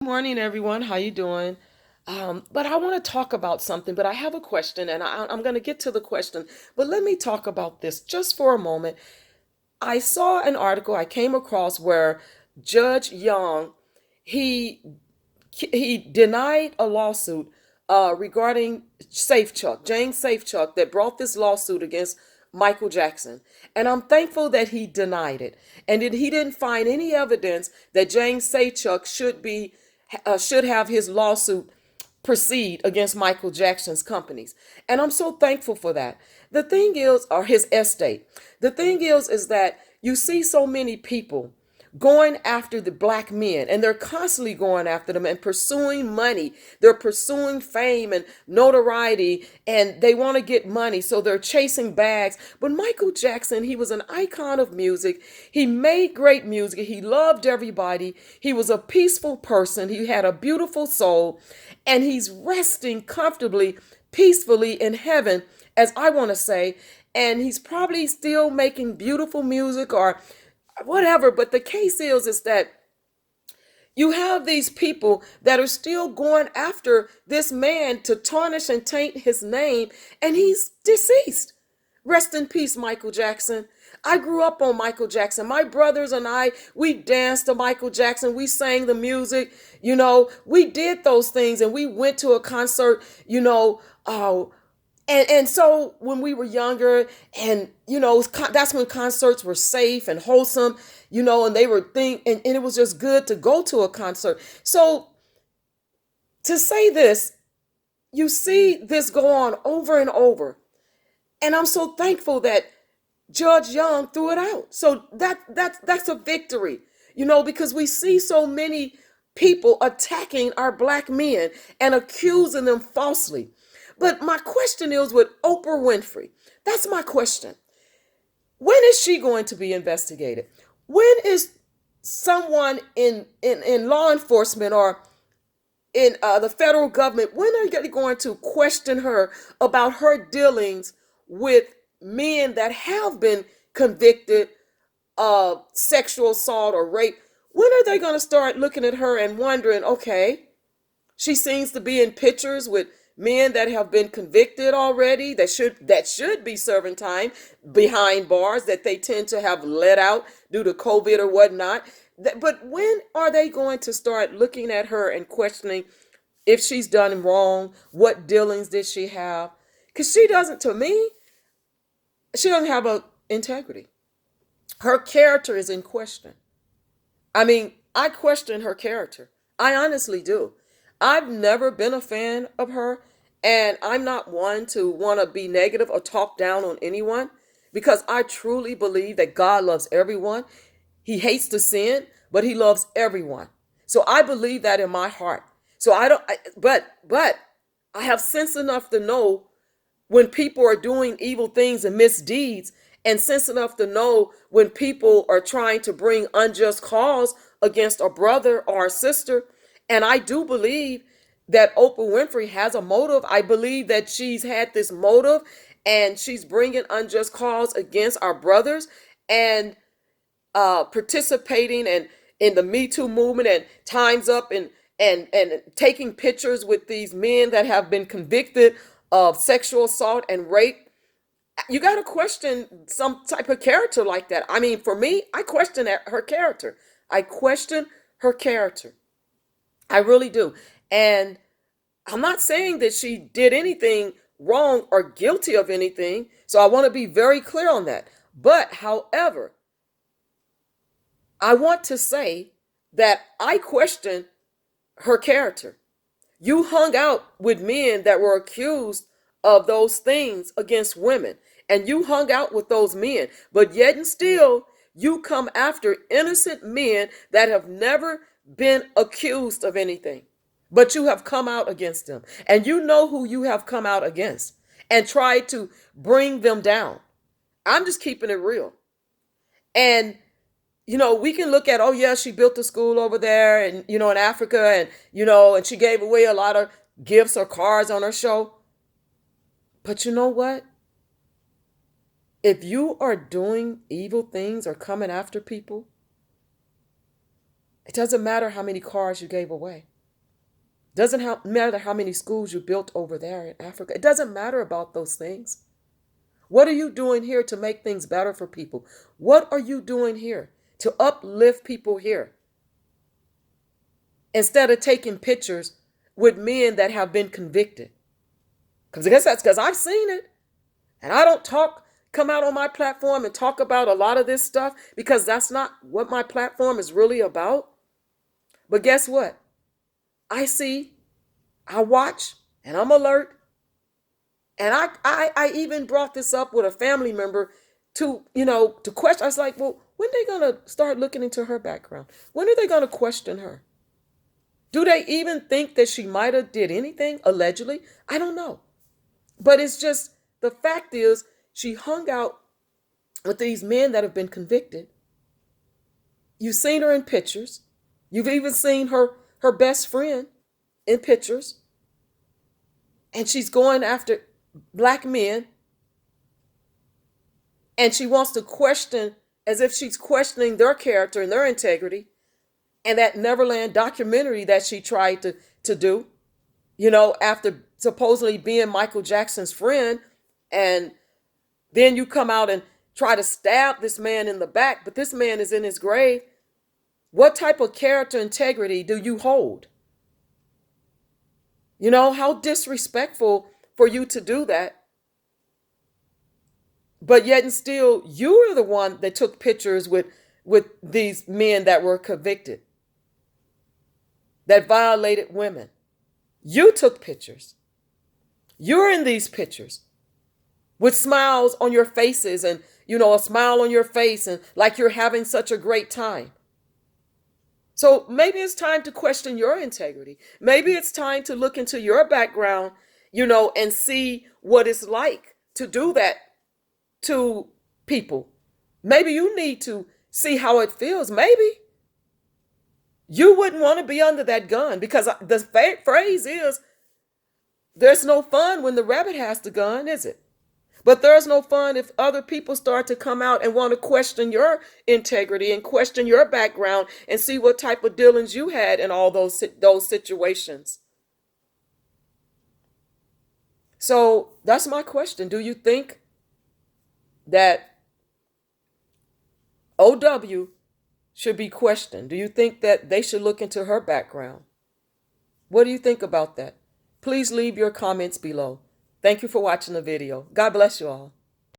morning, everyone. How you doing? But I want to talk about something, but I have a question, and I'm going to get to the question. But let me talk about this just for a moment. I saw an article I came across where Judge Young, he he denied a lawsuit regarding Safechuck, James Safechuck, that brought this lawsuit against Michael Jackson. And I'm thankful that he denied it, and that he didn't find any evidence that James Safechuck should have his lawsuit proceed against Michael Jackson's companies. And I'm so thankful for that. The thing is, or his estate. The thing is that you see so many people going after the black men, and they're constantly going after them and pursuing money. They're pursuing fame and notoriety, and they want to get money, so they're chasing bags. But Michael Jackson, he was an icon of music. He made great music. He loved everybody. He was a peaceful person. He had a beautiful soul, and he's resting comfortably, peacefully in heaven, as I want to say. And he's probably still making beautiful music or whatever. But the case is that you have these people that are still going after this man to tarnish and taint his name, and he's deceased. Rest in peace, Michael Jackson. I grew up on Michael Jackson. My brothers and I, we danced to Michael Jackson. We sang the music. We did those things, and we went to a concert, and so when we were younger, and that's when concerts were safe and wholesome, and they were and it was just good to go to a concert. So to say this, you see this go on over and over. And I'm so thankful that Judge Young threw it out. So that's a victory, because we see so many people attacking our black men and accusing them falsely. But my question is with Oprah Winfrey. That's my question. When is she going to be investigated? When is someone in law enforcement or in the federal government, when are they going to question her about her dealings with men that have been convicted of sexual assault or rape? When are they going to start looking at her and wondering, okay, she seems to be in pictures with men that have been convicted already, that should be serving time behind bars, that they tend to have let out due to COVID or whatnot. But when are they going to start looking at her and questioning if she's done wrong? What dealings did she have? Because to me, she doesn't have a integrity. Her character is in question. I mean, I question her character. I honestly do. I've never been a fan of her, and I'm not one to want to be negative or talk down on anyone, because I truly believe that God loves everyone. He hates the sin, but he loves everyone. So I believe that in my heart. So I don't, but I have sense enough to know when people are doing evil things and misdeeds, and sense enough to know when people are trying to bring unjust cause against a brother or a sister. And I do believe that Oprah Winfrey has a motive. I believe that she's had this motive, and she's bringing unjust cause against our brothers, and participating in the Me Too movement, and Time's Up, and taking pictures with these men that have been convicted of sexual assault and rape. You got to question some type of character like that. I mean, for me, I question her character. I question her character. I really do. And I'm not saying that she did anything wrong or guilty of anything. So I want to be very clear on that. But however, I want to say that I question her character. You hung out with men that were accused of those things against women, and you hung out with those men, but yet and still you come after innocent men that have never been accused of anything, but you have come out against them, and you know who you have come out against and tried to bring them down. I'm just keeping it real. And we can look at, oh yeah, she built a school over there, and in Africa, and she gave away a lot of gifts or cars on her show. But you know what? If you are doing evil things or coming after people, it doesn't matter how many cars you gave away. Doesn't matter how many schools you built over there in Africa. It doesn't matter about those things. What are you doing here to make things better for people? What are you doing here to uplift people here? Instead of taking pictures with men that have been convicted. Because I guess that's because I've seen it. And I don't come out on my platform and talk about a lot of this stuff because that's not what my platform is really about. But guess what? I see, I watch, and I'm alert. And I even brought this up with a family member to question. I was like, well, when are they going to start looking into her background? When are they going to question her? Do they even think that she might have did anything, allegedly? I don't know. But it's just, the fact is, she hung out with these men that have been convicted. You've seen her in pictures. You've even seen her best friend in pictures. And she's going after black men. And she wants to question, as if she's questioning their character and their integrity. And that Neverland documentary that she tried to do, after supposedly being Michael Jackson's friend. And then you come out and try to stab this man in the back, but this man is in his grave. What type of character integrity do you hold? How disrespectful for you to do that. But yet and still, you were the one that took pictures with these men that were convicted, that violated women. You took pictures. You're in these pictures with smiles on your faces and, a smile on your face and like you're having such a great time. So maybe it's time to question your integrity. Maybe it's time to look into your background, and see what it's like to do that to people. Maybe you need to see how it feels. Maybe you wouldn't want to be under that gun, because the phrase is, there's no fun when the rabbit has the gun, is it? But there's no fun if other people start to come out and want to question your integrity and question your background and see what type of dealings you had in all those situations. So that's my question. Do you think that OW should be questioned? Do you think that they should look into her background? What do you think about that? Please leave your comments below. Thank you for watching the video. God bless you all.